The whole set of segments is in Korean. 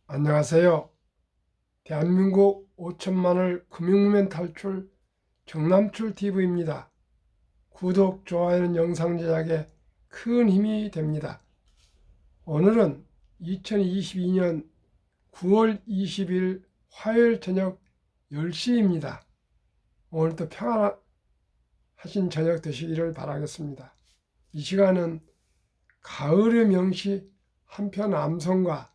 안녕하세요. 대한민국 5천만을 금융무명 탈출 정남출TV입니다. 구독, 좋아요는 영상 제작에 큰 힘이 됩니다. 오늘은 2022년 9월 20일 화요일 저녁 10시입니다. 오늘도 평안하신 저녁 되시기를 바라겠습니다. 이 시간은 가을의 명시 한편 암송과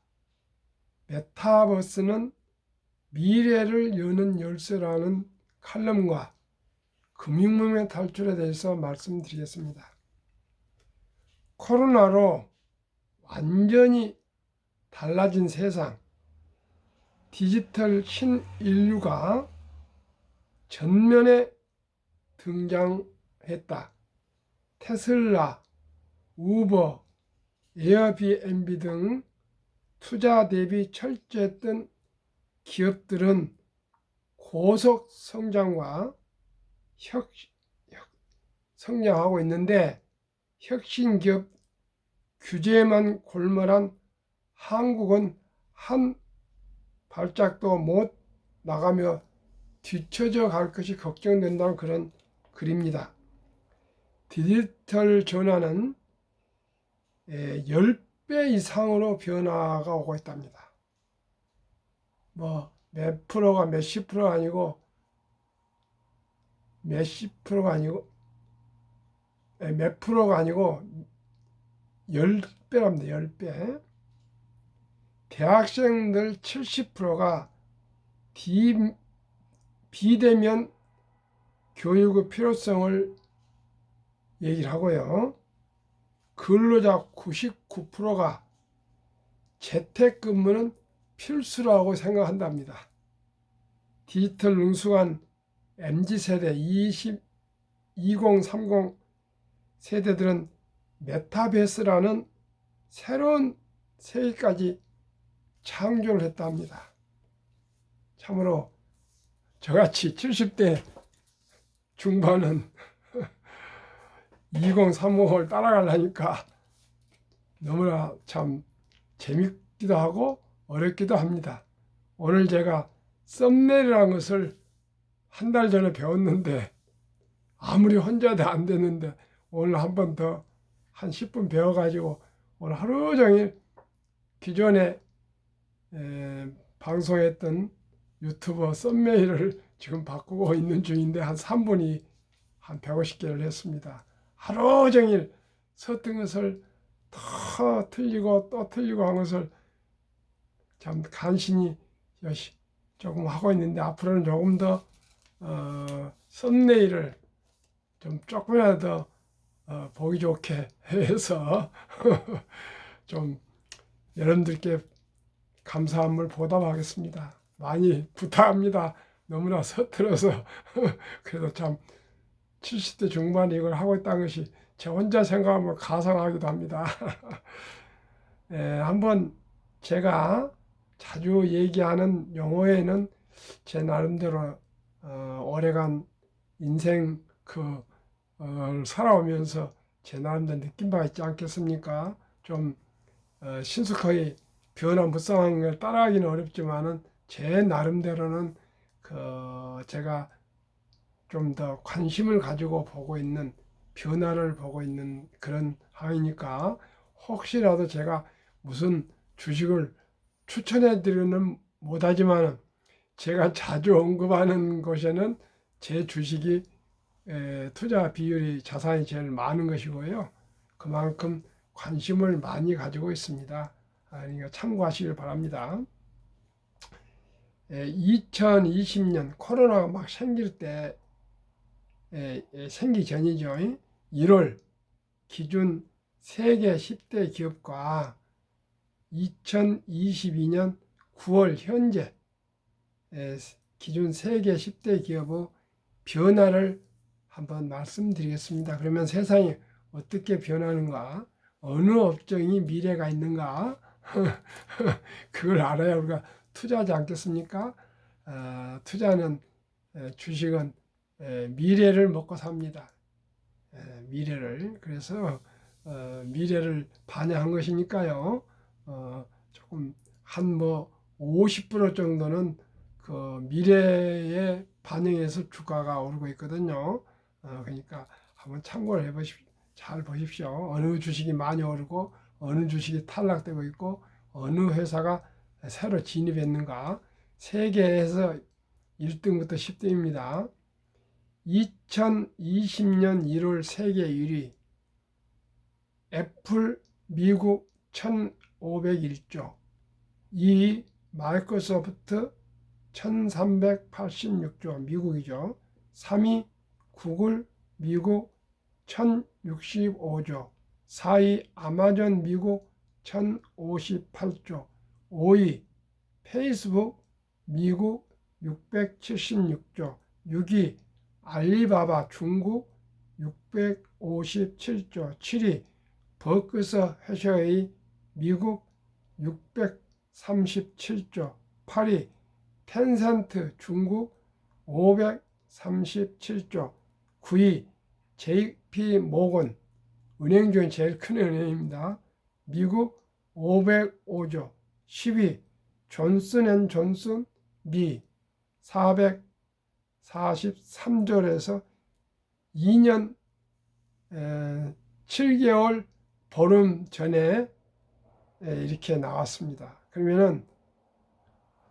메타버스는 미래를 여는 열쇠라는 칼럼과 금융문명 탈출에 대해서 말씀드리겠습니다. 코로나로 완전히 달라진 세상, 디지털 신인류가 전면에 등장했다. 테슬라, 우버, 에어비앤비 등 투자 대비 철저했던 기업들은 고속 성장과 성장하고 있는데, 혁신기업 규제만 골몰한 한국은 한 발짝도 못 나가며 뒤처져 갈 것이 걱정된다는 그런 글입니다. 디지털 전환은 10배 이상으로 변화가 오고 있답니다. 몇 프로가 몇십 프로가 아니고 몇십 프로가 아니고 몇 프로가 아니고 10배랍니다. 10배. 대학생들 70%가 비대면 교육의 필요성을 얘기를 하고요. 근로자 99%가 재택근무는 필수라고 생각한답니다. 디지털 능숙한 MZ세대 2030 세대들은 메타버스라는 새로운 세계까지 창조를 했답니다. 참으로 저같이 70대 중반은 2030을 따라가려니까 너무나 참 재밌기도 하고 어렵기도 합니다. 오늘 제가 썸네일이라는 것을 한 달 전에 배웠는데 아무리 혼자도 안 되는데 오늘 한 번 더 한 10분 배워가지고 오늘 하루 종일 기존에 방송했던 유튜버 썸네일을 지금 바꾸고 있는 중인데 한 3분이 한 150개를 했습니다. 하루 종일 섰던 것을 더 틀리고 또 틀리고 한 것을 참 간신히 조금 하고 있는데, 앞으로는 조금 더 썸네일을 좀 조금이라도 더 보기 좋게 해서 좀 여러분들께 감사함을 보답하겠습니다. 많이 부탁합니다. 너무나 서툴어서 그래도 참 70대 중반에 이걸 하고 있다는 것이 제 혼자 생각하면 가상하기도 합니다. 한번 제가 자주 얘기하는 용어에는 제 나름대로 오래간 인생 살아오면서 제 나름대로 느낀 바가 있지 않겠습니까? 좀 신속하게 변화무쌍한 걸 따라하기는 어렵지만은 제 나름대로는 제가 좀 더 관심을 가지고 보고 있는, 변화를 보고 있는 그런 항이니까, 혹시라도 제가 무슨 주식을 추천해 드리는 못하지만 제가 자주 언급하는 곳에는 제 주식이 투자 비율이 자산이 제일 많은 것이고요. 그만큼 관심을 많이 가지고 있습니다. 그러니까 참고하시길 바랍니다. 2020년 코로나가 막 생길 때, 생기 전이죠. 1월 기준 세계 10대 기업과 2022년 9월 현재 기준 세계 10대 기업의 변화를 한번 말씀드리겠습니다. 그러면 세상이 어떻게 변하는가, 어느 업종이 미래가 있는가 그걸 알아야 우리가 투자하지 않겠습니까? 투자는, 주식은 미래를 먹고 삽니다. 미래를. 그래서 미래를 반영한 것이니까요. 조금 50% 정도는 그 미래에 반영해서 주가가 오르고 있거든요. 그러니까 한번 참고를 해보십시오. 잘 보십시오. 어느 주식이 많이 오르고 어느 주식이 탈락되고 있고 어느 회사가 새로 진입했는가. 세계에서 1등부터 10등입니다. 2020년 1월 세계 1위 애플 미국 1501조, 2위 마이크로소프트 1386조 미국이죠. 3위 구글 미국 1065조, 4위 아마존 미국 1058조, 5위 페이스북 미국 676조, 6위 알리바바 중국 657조, 7위 버크셔 해셔의 미국 637조, 8위 텐센트 중국 537조, 9위 JP 모건, 은행 중에 제일 큰 은행입니다. 미국 505조, 10위 존슨앤존슨 미 443조에서 2년 7개월 보름 전에 이렇게 나왔습니다. 그러면은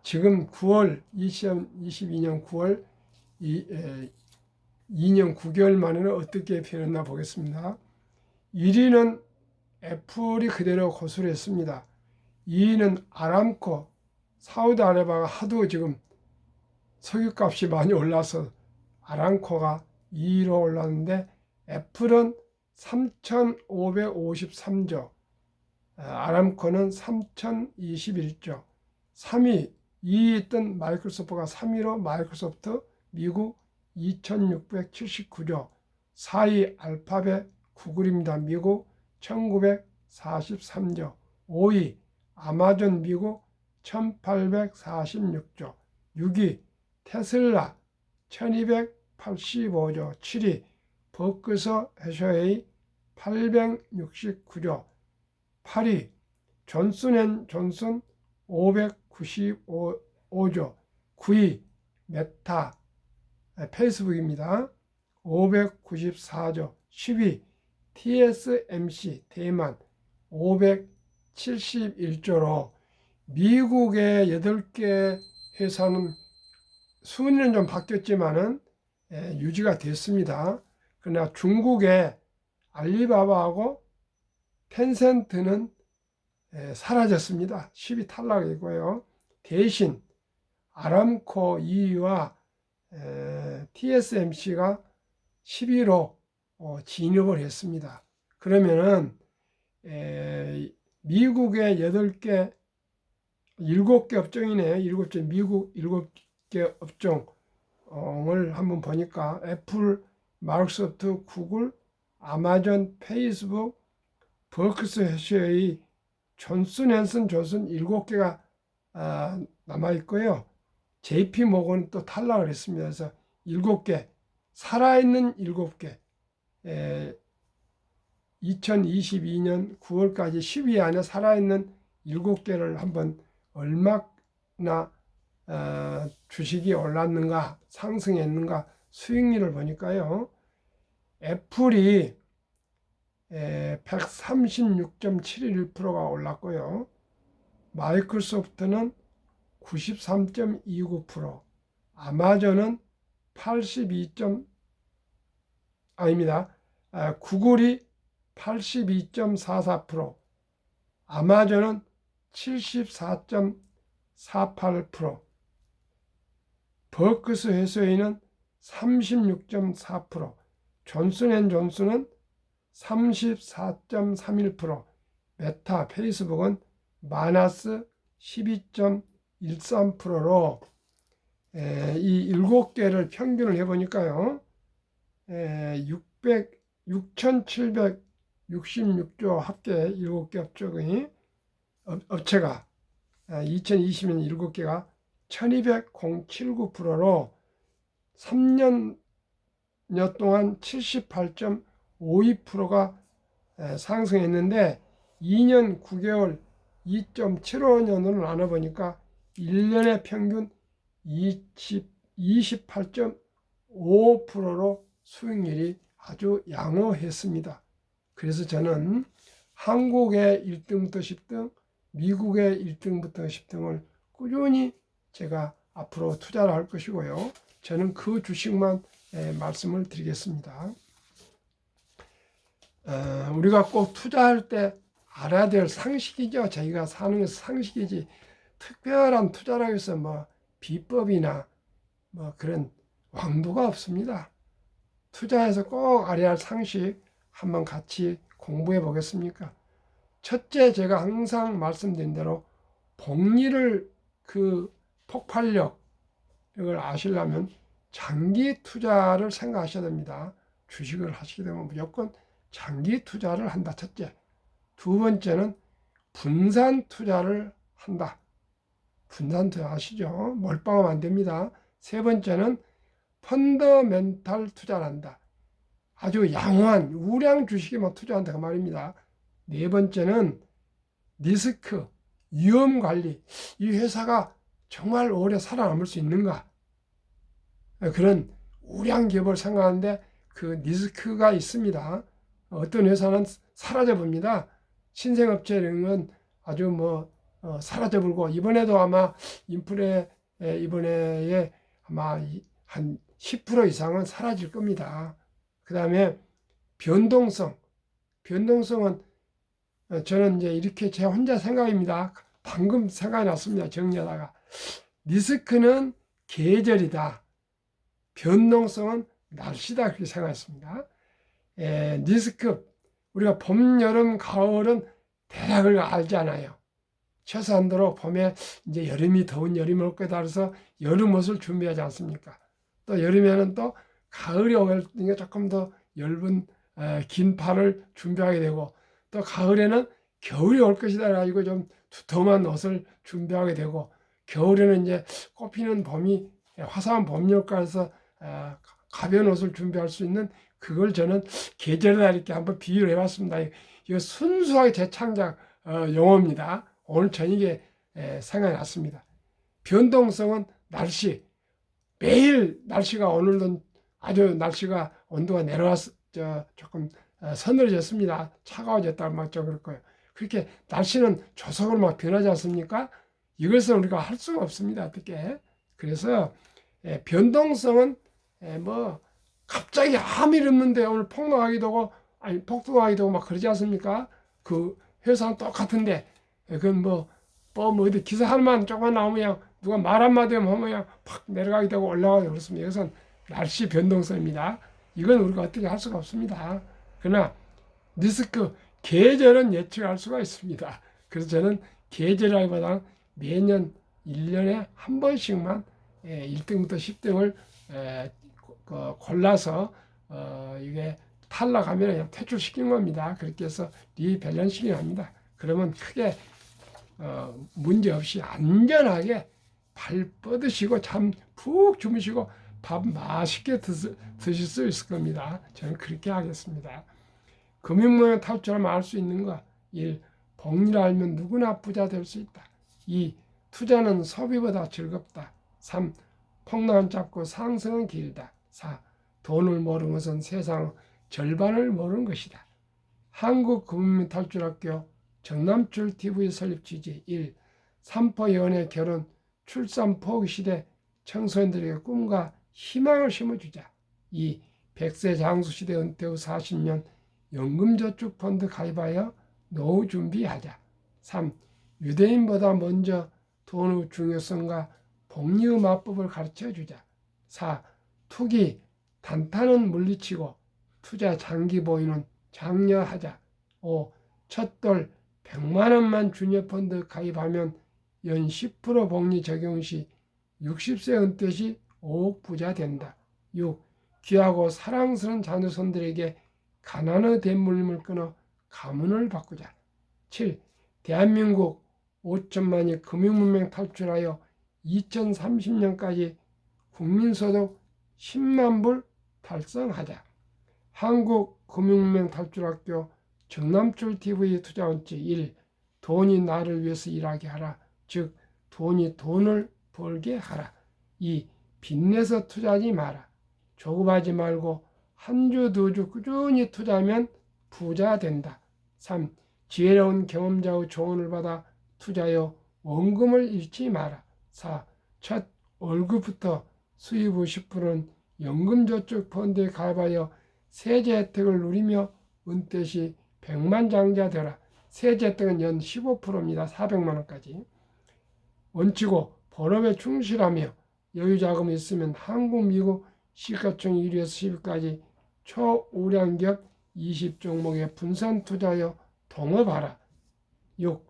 지금 9월 2022년 9월 2년 9개월 만에는 어떻게 변했나 보겠습니다. 1위는 애플이 그대로 고수를 했습니다. 2위는 아람코, 사우디아라비아가 하도 지금 석유값이 많이 올라서 아람코가 2위로 올랐는데 애플은 3,553조, 아람코는 3,021조, 3위, 2위 있던 마이크로소프트가 3위로 마이크로소프트 미국 2,679조, 4위 알파벳 구글입니다. 미국 1,943조, 5위 아마존 미국 1,846조, 6위 테슬라 1,285조, 7위 버크셔 해셔의 869조, 8위 존슨앤존슨 595조, 9위 메타 페이스북입니다. 594조, 10위 TSMC 대만 571조로 미국의 8개 회사는 순위는 좀 바뀌었지만은 유지가 됐습니다. 그러나 중국의 알리바바하고 텐센트는 사라졌습니다. 10위 탈락이고요. 대신 아람코 2위와 TSMC가 10위로 진입을 했습니다. 그러면은 미국의 8개, 7개 업종이네요. 7개, 미국 7개 업종을 한번 보니까 애플, 마이크로소프트, 구글, 아마존, 페이스북, 버크셔 해셔의 존슨앤슨 7개가 남아있고요. JP 모건은 또 탈락을 했습니다. 그래서 7개, 살아있는 7개, 2022년 9월까지 10위 안에 살아있는 7개를 한번 얼마나 주식이 올랐는가, 상승했는가, 수익률을 보니까요. 애플이 136.71%가 올랐고요. 마이크로소프트는 93.29%, 아마존은 82. 구글이 82.44%, 아마존은 74.48%, 버크셔 해서웨이는 36.4%, 존슨앤존슨은 34.31%, 메타 페이스북은 마이너스 12.13%로 이 7개를 평균을 해보니까요. 6,766조 합계 7개 업체가 2020년 7개가 1200.79%로 3년여 동안 78.52%가 상승했는데 2년 9개월 2.75년으로 나눠보니까 1년에 평균 28.5%로 수익률이 아주 양호했습니다. 그래서 저는 한국의 1등부터 10등, 미국의 1등부터 10등을 꾸준히 제가 앞으로 투자를 할 것이고요. 저는 그 주식만 말씀을 드리겠습니다. 우리가 꼭 투자할 때 알아야 될 상식이죠. 저희가 사는 것은 상식이지 특별한 투자라고 해서 뭐 비법이나 뭐 그런 왕도가 없습니다. 투자해서 꼭 알아야 할 상식 한번 같이 공부해 보겠습니까? 첫째, 제가 항상 말씀드린 대로 복리를 그 폭발력 이걸 아시려면 장기 투자를 생각하셔야 됩니다. 주식을 하시게 되면 무조건 장기 투자를 한다. 첫째. 두 번째는 분산 투자를 한다. 분산 투자 아시죠? 몰빵하면 안 됩니다. 세 번째는 펀더멘탈 투자를 한다. 아주 양호한 우량 주식에만 투자한다 그 말입니다. 네 번째는 리스크, 위험 관리. 이 회사가 정말 오래 살아남을 수 있는가? 그런 우량 기업을 생각하는데 그 리스크가 있습니다. 어떤 회사는 사라져 봅니다. 신생업체 이런 건 아주 뭐 사라져 버리고 이번에도 아마 인플레 이번에 아마 한 10% 이상은 사라질 겁니다. 그 다음에 변동성은 저는 이제 이렇게 제 혼자 생각입니다. 방금 생각이 났습니다. 정리하다가 리스크는 계절이다. 변동성은 날씨다. 그렇게 생각했습니다. 리스크 우리가 봄, 여름, 가을은 대략을 알잖아요. 최소한도로 봄에 이제 여름이 더운 여름이 올 거다 그래서 여름 옷을 준비하지 않습니까? 또 여름에는 또 가을이 오니까 조금 더 얇은 긴 팔을 준비하게 되고 또 가을에는 겨울이 올 것이다 가지고 좀 두툼한 옷을 준비하게 되고 겨울에는 이제 꽃피는 봄이 화사한 봄이 올까 해서 가벼운 옷을 준비할 수 있는 그걸 저는 계절이다 이렇게 한번 비유를 해봤습니다. 이거 순수하게 재창작 용어입니다. 오늘 저녁에 생각이 났습니다. 변동성은 날씨. 매일 날씨가 오늘은 아주 날씨가 온도가 내려와서 조금 서늘해졌습니다. 차가워졌다 막 좀 그럴 거예요. 그렇게 날씨는 조석으로 막 변하지 않습니까? 이것은 우리가 할 수가 없습니다. 어떻게? 그래서 변동성은 뭐 갑자기 아무 일 없는데 오늘 폭락하기도 하고 아니 폭등하기도 하고 막 그러지 않습니까? 그 회사는 똑같은데 그건 뭐 어디 기사 하나만 조금만 나오면 그냥 누가 말 한마디 하면 그냥 팍 내려가기도 하고 올라가기도 그렇습니다. 이것은 날씨 변동성입니다. 이건 우리가 어떻게 할 수가 없습니다. 그러나 리스크 계절은 예측할 수가 있습니다. 그래서 저는 계절이라기보다는 매년 1년에 한 번씩만 1등부터 10등을 골라서 이게 탈락하면 그냥 퇴출시키는 겁니다. 그렇게 해서 리밸런싱을 합니다. 그러면 크게 문제없이 안전하게 발 뻗으시고 잠 푹 주무시고 밥 맛있게 드실 수 있을 겁니다. 저는 그렇게 하겠습니다. 금융문명 탈출하면 알 수 있는 것. 1. 복리를 알면 누구나 부자 될 수 있다. 2. 투자는 소비보다 즐겁다. 3. 폭락은 짧고 상승은 길다. 4. 돈을 모르는 것은 세상 절반을 모르는 것이다. 한국금융 탈출학교 정남출 TV 설립 취지 1. 삼포 연애 결혼 출산 포기 시대 청소년들에게 꿈과 희망을 심어주자. 2. 100세 장수 시대 은퇴 후 40년 연금저축펀드 가입하여 노후 준비하자. 3. 유대인보다 먼저 돈의 중요성과 복리의 마법을 가르쳐주자. 4. 투기, 단타는 물리치고 투자 장기 보유는 장려하자. 5. 첫돌 100만 원만 주녀펀드 가입하면 연 10% 복리 적용 시 60세 은퇴 시 5억 부자 된다. 6. 귀하고 사랑스러운 자녀손들에게 가난의 대물림을 끊어 가문을 바꾸자. 7. 대한민국 5천만이 금융문명 탈출하여 2030년까지 국민소득 10만 불 달성하자. 한국금융문명 탈출학교 정남출 TV 투자원칙 1. 돈이 나를 위해서 일하게 하라. 즉 돈이 돈을 벌게 하라. 2. 빚내서 투자하지 마라. 조급하지 말고 한 주, 두 주 꾸준히 투자하면 부자 된다. 3. 지혜로운 경험자의 조언을 받아 투자하여 원금을 잃지 마라. 4. 첫 월급부터 수입의 10%는 연금저축 펀드에 가입하여 세제 혜택을 누리며 은퇴 시 백만장자 되라. 세제 혜택은 연 15%입니다. 400만 원까지. 원칙고 본업에 충실하며 여유자금이 있으면 한국, 미국 시가총 1위에서 10위까지 초우량기업 20종목에 분산 투자하여 동업하라. 6.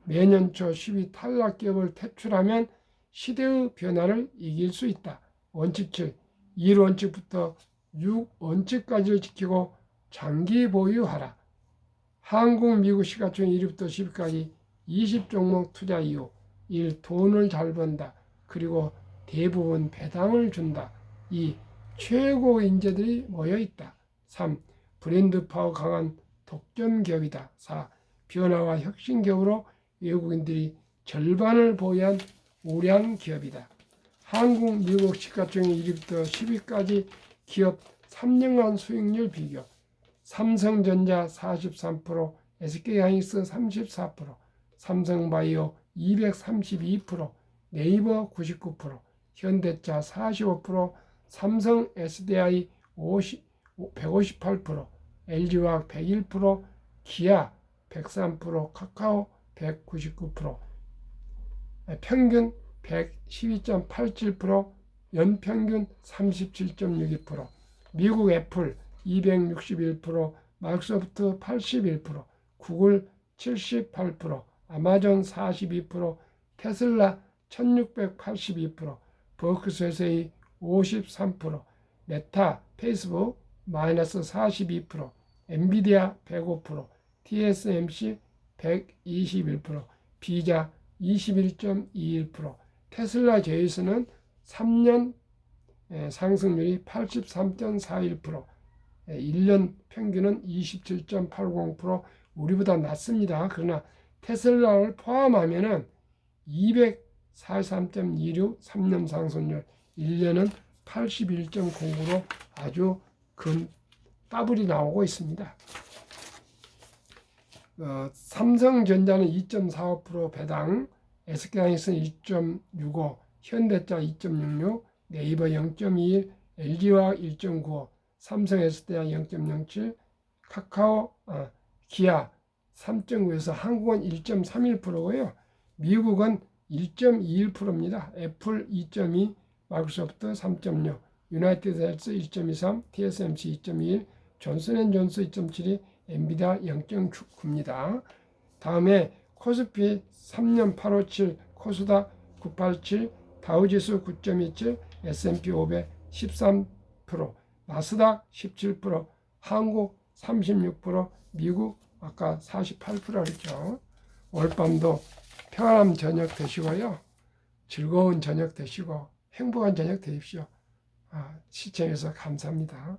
매년 초 10위 탈락기업을 퇴출하면 시대의 변화를 이길 수 있다. 원칙 7. 1원칙부터 6원칙까지를 지키고 장기 보유하라. 한국, 미국 시가총 1위부터 10위까지 20종목 투자 이후 1. 돈을 잘 번다. 그리고 대부분 배당을 준다. 2. 최고 인재들이 모여있다. 3. 브랜드 파워 강한 독점 기업이다. 4. 변화와 혁신 기업으로 외국인들이 절반을 보유한 우량 기업이다. 한국, 미국 시가총액 1위부터 10위까지 기업 3년간 수익률 비교. 삼성전자 43%, SK하이닉스 34%, 삼성바이오 232%, 네이버 99%, 현대차 45%, 삼성 SDI 158%, LG화학 101%, 기아 103%, 카카오 199%, 평균 112.87%, 연평균 37.62%, 미국 애플 261%, 마이크로소프트 81%, 구글 78%, 아마존 42%, 테슬라 1682%, 버크셔세이 53%, 메타, 페이스북 마이너스 42%, 엔비디아 105%, TSMC 121%, 비자 21.21%, 테슬라 제이스는 3년 상승률이 83.41%, 1년 평균은 27.80%, 우리보다 낮습니다. 그러나 테슬라를 포함하면은 243.26, 3년 상승률, 1년은 81.09로 아주 큰 더블이 나오고 있습니다. 삼성전자는 2.45% 배당, SK하이닉스는 2.65, 현대차 2.66, 네이버 0.21, LG화학 1.95, 삼성 SDI 0.07, 카카오, 기아 3.9에서 한국은 1.31%고요. 미국은 1.21%입니다. 애플 2.2, 마이크로소프트 3.6, 유나이티드 헬스 1.23, TSMC 2.21, 존슨앤존슨 2.72, 엔비디아 0.9입니다. 다음에 코스피 3년 857, 코스닥 987, 다우지수 9.27, S&P 500 13%, 나스닥 17%, 한국 36%, 미국 아까 48% 했죠. 오늘 밤도 평안한 저녁 되시고요. 즐거운 저녁 되시고 행복한 저녁 되십시오. 시청해서 감사합니다.